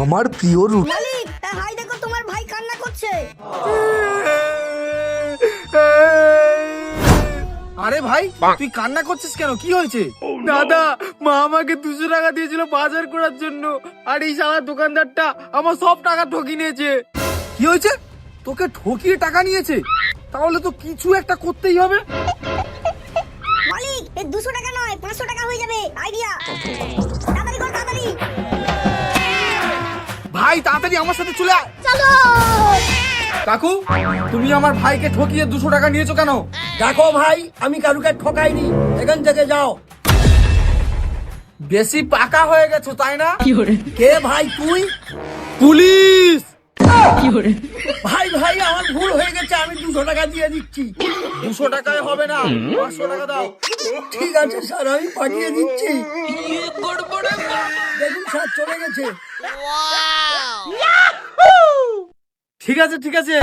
আমার প্রিয় রুটি। মালিক, হাই দেখো তোমার ভাই কান্না করছে। আরে ভাই, তুই কান্না করছিস কেন? কি হয়েছে? দাদা, মা আমাকে 200 টাকা দিয়েছিল বাজার করার জন্য, আর এই শালা দোকানদারটা আমার সব টাকা ঠকিয়ে নিয়েছে। কি হয়েছে? তোকে ঠকিয়ে টাকা নিয়েছে? তাহলে তো কিছু একটা করতেই হবে। মালিক, এই 200 টাকা নয় 500 টাকা হয়ে যাবে। আইডিয়া, তাড়াতাড়ি কর তাড়াতাড়ি। ভাই তাড়াতাড়ি আমার সাথে চলে আয়। চলো। কাকু, তুমি আমার ভাইকে ঠকিয়ে 200 টাকা নিয়েছো কেন? দেখো ভাই, আমি কারুকে ঠকাইনি, এখান থেকে যাও। বেশি পাকা হয়ে গেছো তাই না? কে ভাই তুই? পুলিশ। ভাই ভাই আমার ভুল হয়ে গেছে, আমি 200 টাকা দিয়ে দিচ্ছি। 200 টাকায় হবে না, 500 টাকা দাও। ঠিক আছে স্যার, আমি পাঠিয়ে দিচ্ছি। দেখুন স্যার, চলে গেছে। ঠিক আছে ঠিক আছে।